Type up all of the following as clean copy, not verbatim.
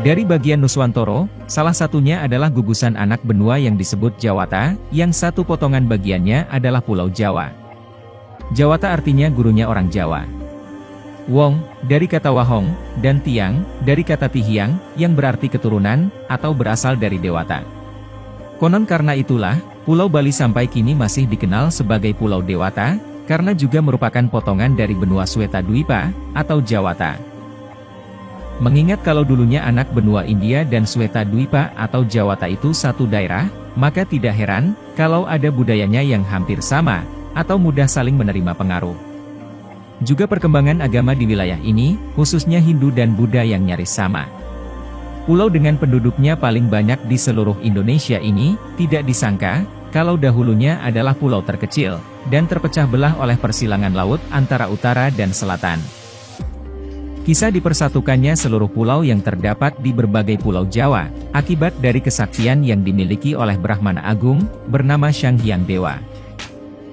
Dari bagian Nuswantoro, salah satunya adalah gugusan anak benua yang disebut Jawata, yang satu potongan bagiannya adalah Pulau Jawa. Jawata artinya gurunya orang Jawa. Wong, dari kata Wahong, dan Tiang, dari kata Tihiang, yang berarti keturunan, atau berasal dari Dewata. Konon karena itulah, Pulau Bali sampai kini masih dikenal sebagai Pulau Dewata, karena juga merupakan potongan dari benua Sweta Dwipa, atau Jawata. Mengingat kalau dulunya anak benua India dan Sweta Dwipa atau Jawata itu satu daerah, maka tidak heran, kalau ada budayanya yang hampir sama, atau mudah saling menerima pengaruh. Juga perkembangan agama di wilayah ini, khususnya Hindu dan Buddha yang nyaris sama. Pulau dengan penduduknya paling banyak di seluruh Indonesia ini, tidak disangka, kalau dahulunya adalah pulau terkecil, dan terpecah belah oleh persilangan laut antara utara dan selatan. Kisah dipersatukannya seluruh pulau yang terdapat di berbagai pulau Jawa, akibat dari kesaktian yang dimiliki oleh Brahmana Agung, bernama Sanghyang Dewa.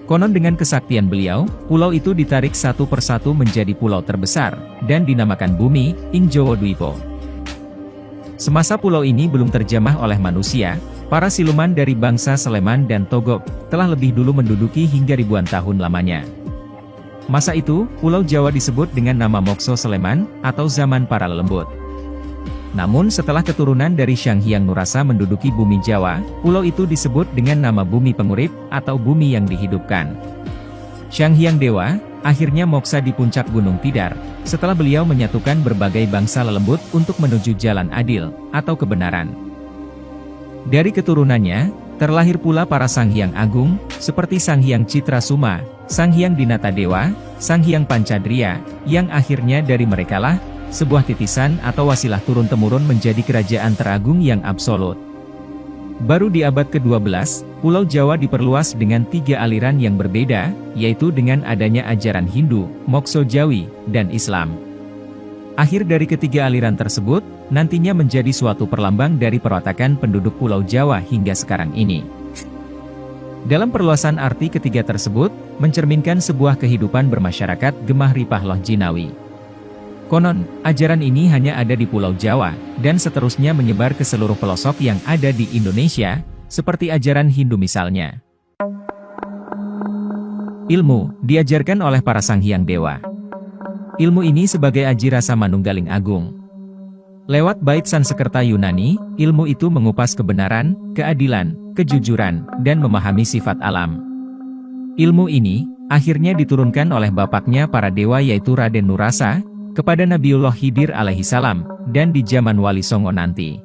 Konon dengan kesaktian beliau, pulau itu ditarik satu persatu menjadi pulau terbesar, dan dinamakan Bumi, ing Jawa Dwipo. Semasa pulau ini belum terjamah oleh manusia, para siluman dari bangsa Sleman dan Togog, telah lebih dulu menduduki hingga ribuan tahun lamanya. Masa itu, Pulau Jawa disebut dengan nama Mokso Sleman, atau zaman para lelembut. Namun setelah keturunan dari Sanghyang Nurasa menduduki bumi Jawa, pulau itu disebut dengan nama Bumi Pengurip, atau bumi yang dihidupkan. Sanghyang Dewa, akhirnya moksa di puncak Gunung Tidar, setelah beliau menyatukan berbagai bangsa lelembut untuk menuju jalan adil, atau kebenaran. Dari keturunannya, terlahir pula para Sanghyang Agung, seperti Sanghyang Citrasuma, Sanghyang Dinata Dewa, Sanghyang Pancadria, yang akhirnya dari merekalah, sebuah titisan atau wasilah turun-temurun menjadi kerajaan teragung yang absolut. Baru di abad ke-12, Pulau Jawa diperluas dengan 3 aliran yang berbeda, yaitu dengan adanya ajaran Hindu, Mokso Jawi, dan Islam. Akhir dari ketiga aliran tersebut, nantinya menjadi suatu perlambang dari perwatakan penduduk Pulau Jawa hingga sekarang ini. Dalam perluasan arti ketiga tersebut, mencerminkan sebuah kehidupan bermasyarakat gemah ripah loh jinawi. Konon, ajaran ini hanya ada di Pulau Jawa, dan seterusnya menyebar ke seluruh pelosok yang ada di Indonesia, seperti ajaran Hindu misalnya. Ilmu, diajarkan oleh para Sanghyang Dewa. Ilmu ini sebagai aji rasa manunggaling agung. Lewat bait Sansekerta Yunani, ilmu itu mengupas kebenaran, keadilan, kejujuran, dan memahami sifat alam. Ilmu ini, akhirnya diturunkan oleh bapaknya para dewa yaitu Raden Nurasa, kepada Nabiullah Khidir alaihissalam, dan di zaman Wali Songo nanti.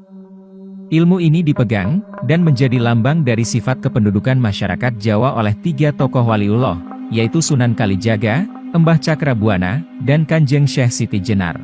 Ilmu ini dipegang, dan menjadi lambang dari sifat kependudukan masyarakat Jawa oleh 3 tokoh Waliullah, yaitu Sunan Kalijaga, Embah Cakrabuana, dan Kanjeng Syekh Siti Jenar.